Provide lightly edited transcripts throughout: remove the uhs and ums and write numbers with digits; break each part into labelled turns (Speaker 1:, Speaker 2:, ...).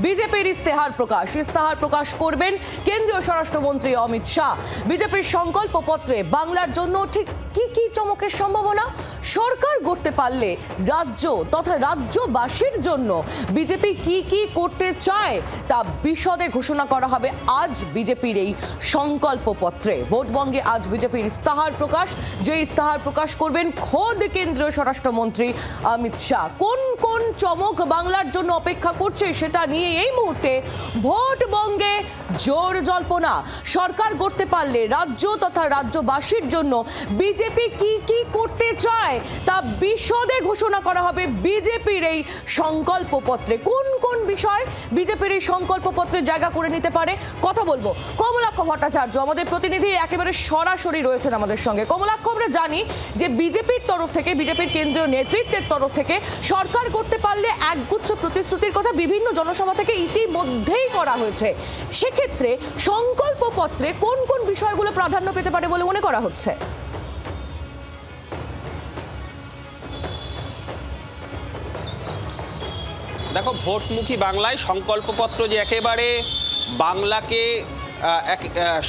Speaker 1: বিজেপির ইস্তেহার প্রকাশ করবেন কেন্দ্রীয় স্বরাষ্ট্রমন্ত্রী অমিত শাহ। বিজেপির সংকল্পপত্রে বাংলার জন্য ঠিক কি কি চমকের সম্ভাবনা? সরকার গড়তে পারলে রাজ্য তথা রাজ্যবাসীর জন্য বিজেপি কি কি করতে চায় তা বিশদে ঘোষণা করা হবে আজ বিজেপির এই সংকল্পপত্রে। ভোটবঙ্গে আজ বিজেপির ইস্তেহার প্রকাশ, যে ইস্তেহার প্রকাশ করবেন খোদ কেন্দ্রীয় স্বরাষ্ট্রমন্ত্রী অমিত শাহ। কোন কোন চমক বাংলার জন্য অপেক্ষা করছে সেটা নিয়ে এই মুহূর্তে ভোটবঙ্গে জোর জল্পনা। সরকার গড়তে পারলে রাজ্য তথা রাজ্যবাসীর জন্য বিজেপি কি কি করতে চায় তা বিশদে ঘোষণা করা হবে বিজেপির এই সংকল্পপত্রে। কোন কোন বিষয় বিজেপির এই সংকল্পপত্রে জায়গা করে নিতে পারে কথা বলবো। কমলাক্ষ ভট্টাচার্য আমাদের প্রতিনিধি একেবারে সরাসরি রয়েছেন আমাদের সঙ্গে। কমলাক্ষ, আমরা জানি যে বিজেপির তরফ থেকে, বিজেপির কেন্দ্রীয় নেতৃত্বের তরফ থেকে সরকার করতে পারলে একগুচ্ছ প্রতিশ্রুতির কথা বিভিন্ন জনসভা থেকে ইতিমধ্যেই করা হয়েছে। সেক্ষেত্রে সংকল্পপত্রে কোন কোন বিষয়গুলো প্রাধান্য পেতে পারে বলে মনে করা হচ্ছে?
Speaker 2: দেখো, ভোটমুখী বাংলায় সংকল্পপত্র যে একেবারে বাংলাকে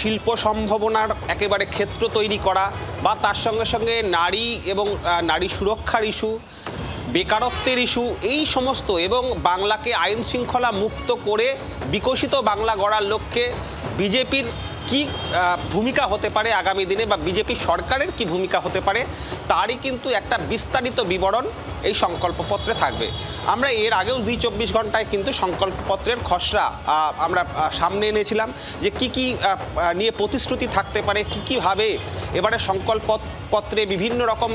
Speaker 2: শিল্প সম্ভাবনার একেবারে ক্ষেত্র তৈরি করা, বা তার সঙ্গে সঙ্গে নারী এবং নারী সুরক্ষার ইস্যু, বেকারত্বের ইস্যু, এই সমস্ত, এবং বাংলাকে আইন শৃঙ্খলা মুক্ত করে বিকশিত বাংলা গড়ার লক্ষ্যে বিজেপির কি ভূমিকা হতে পারে আগামী দিনে, বা বিজেপি সরকারের কি ভূমিকা হতে পারে, তারই কিন্তু একটা বিস্তারিত বিবরণ এই সংকল্পপত্রে থাকবে। আমরা এর আগেও ২৪ ঘন্টায় কিন্তু সংকল্পপত্রের খসড়া আমরা সামনে এনেছিলাম, যে কি কি নিয়ে প্রতিশ্রুতি থাকতে পারে, কি কীভাবে এবারে সংকল্পপত্রে বিভিন্ন রকম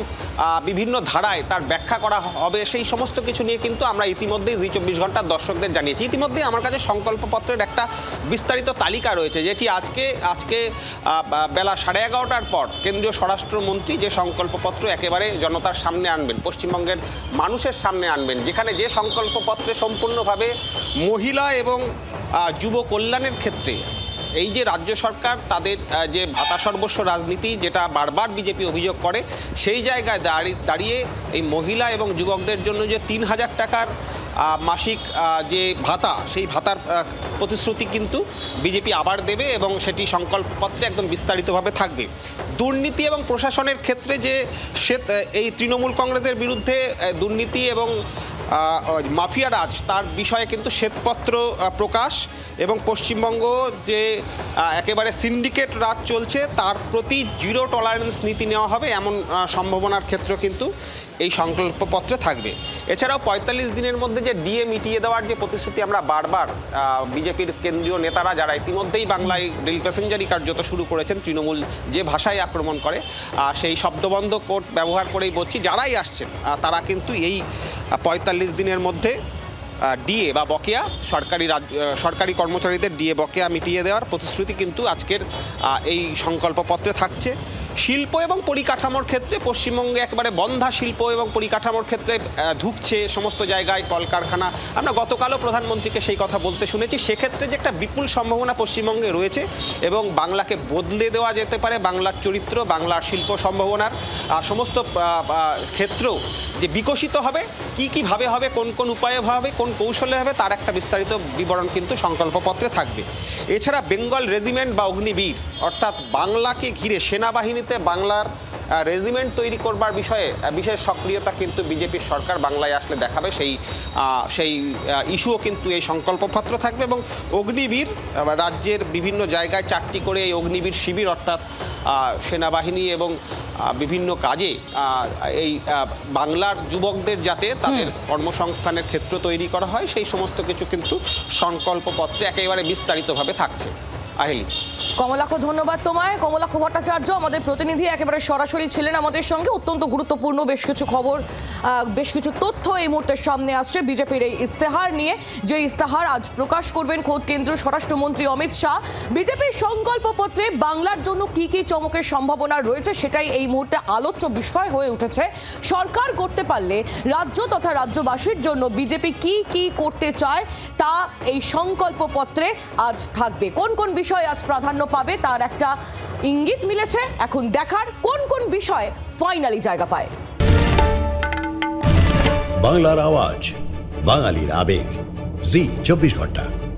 Speaker 2: বিভিন্ন ধারায় তার ব্যাখ্যা করা হবে, সেই সমস্ত কিছু নিয়ে কিন্তু আমরা ইতিমধ্যেই ২৪ ঘন্টার দর্শকদের জানিয়েছি। ইতিমধ্যেই আমার কাছে সংকল্পপত্রের একটা বিস্তারিত তালিকা রয়েছে, যেটি আজকে বেলা 11:30টার পর কেন্দ্রীয় স্বরাষ্ট্রমন্ত্রী যে সংকল্পপত্র একেবারে জনতার সামনে আনবেন, পশ্চিমবঙ্গের মানুষের সামনে আনবেন, যেখানে যে সংকল্পপত্রে সম্পূর্ণভাবে মহিলা এবং যুব কল্যাণের ক্ষেত্রে এই যে রাজ্য সরকার তাদের যে ভাতা সর্বস্ব রাজনীতি, যেটা বারবার বিজেপি অভিযোগ করে, সেই জায়গায় দাঁড়িয়ে এই মহিলা এবং যুবকদের জন্য যে ৩,০০০ টাকার মাসিক যে ভাতা, সেই ভাতার প্রতিশ্রুতি কিন্তু বিজেপি আবার দেবে, এবং সেটি সংকল্পপত্রে একদম বিস্তারিতভাবে থাকবে। দুর্নীতি এবং প্রশাসনের ক্ষেত্রে যে এই তৃণমূল কংগ্রেসের বিরুদ্ধে দুর্নীতি এবং মাফিয়া রাজ, তার বিষয়ে কিন্তু শ্বেতপত্র প্রকাশ, এবং পশ্চিমবঙ্গ যে একেবারে সিন্ডিকেট রাজ চলছে তার প্রতি জিরো টলারেন্স নীতি নেওয়া হবে, এমন সম্ভাবনার ক্ষেত্র কিন্তু এই সংকল্পপত্রে থাকবে। এছাড়াও ৪৫ দিনের মধ্যে যে ডিএ মিটিয়ে দেওয়ার যে প্রতিশ্রুতি আমরা বারবার বিজেপির কেন্দ্রীয় নেতারা, যারা ইতিমধ্যেই বাংলায় রেল প্যাসেঞ্জারি কার্যত শুরু করেছেন, তৃণমূল যে ভাষায় আক্রমণ করে সেই শব্দবন্ধ কোড ব্যবহার করেই বলছি, যারাই আসছেন তারা কিন্তু এই ৪৫ দিনের মধ্যে ডিএ বা বকেয়া সরকারি কর্মচারীদের ডিএ বকেয়া মিটিয়ে দেওয়ার প্রতিশ্রুতি কিন্তু আজকের এই সংকল্পপত্রে থাকছে। শিল্প এবং পরিকাঠামোর ক্ষেত্রে পশ্চিমবঙ্গে একেবারে বন্ধা শিল্প এবং পরিকাঠামোর ক্ষেত্রে ঢুকছে সমস্ত জায়গায় কলকারখানা। আমরা গতকালও প্রধানমন্ত্রীকে সেই কথা বলতে শুনেছি। সেক্ষেত্রে যে একটা বিপুল সম্ভাবনা পশ্চিমবঙ্গে রয়েছে, এবং বাংলাকে বদলে দেওয়া যেতে পারে, বাংলার চরিত্র, বাংলার শিল্প সম্ভাবনার সমস্ত ক্ষেত্রেও যে বিকশিত হবে, কীভাবে হবে, কোন কোন উপায়ে হবে, কোন কৌশলে হবে, তার একটা বিস্তারিত বিবরণ কিন্তু সংকল্পপত্রে থাকবে। এছাড়া বেঙ্গল রেজিমেন্ট বা অগ্নিবীর, অর্থাৎ বাংলাকে ঘিরে সেনাবাহিনীতে বাংলার রেজিমেন্ট তৈরি করবার বিষয়ে বিশেষ সক্রিয়তা কিন্তু বিজেপির সরকার বাংলায় আসলে দেখাবে, সেই ইস্যুও কিন্তু এই সংকল্পপত্র থাকবে। এবং অগ্নিবীর, রাজ্যের বিভিন্ন জায়গায় 4টি করে এই অগ্নিবীর শিবির, অর্থাৎ সেনাবাহিনী এবং বিভিন্ন কাজে এই বাংলার যুবকদের যাতে তাদের কর্মসংস্থানের ক্ষেত্র তৈরি করা হয়, সেই সমস্ত কিছু কিন্তু সংকল্পপত্রে একেবারে বিস্তারিতভাবে থাকছে। আহেলি।
Speaker 1: কমলাক্ষ, ধন্যবাদ তোমায়। কমলাক্ষ ভট্টাচার্য আমাদের প্রতিনিধি একেবারে সরাসরি ছিলেন আমাদের সঙ্গে। অত্যন্ত গুরুত্বপূর্ণ বেশ কিছু খবর, বেশ কিছু তথ্য এই মুহূর্তে সামনে আসছে বিজেপির এই ইস্তেহার নিয়ে, যে ইস্তেহার আজ প্রকাশ করবেন খোদ কেন্দ্রীয় স্বরাষ্ট্রমন্ত্রী অমিত শাহ। বিজেপির সংকল্পপত্রে বাংলার জন্য কি কি চমকের সম্ভাবনা রয়েছে সেটাই এই মুহূর্তে আলোচ্য বিষয় হয়ে উঠেছে। সরকার করতে পারলে রাজ্য তথা রাজ্যবাসীর জন্য বিজেপি কি কি করতে চায় তা এই সংকল্পপত্রে আজ থাকবে। কোন কোন বিষয় আজ প্রাধান্য পাবে তার একটা ইঙ্গিত মিলেছে। এখন দেখার কোন কোন বিষয় ফাইনালি জায়গা পায়।
Speaker 3: বাংলার আওয়াজ, বাঙালির আবেগ, জি 24 ঘন্টা।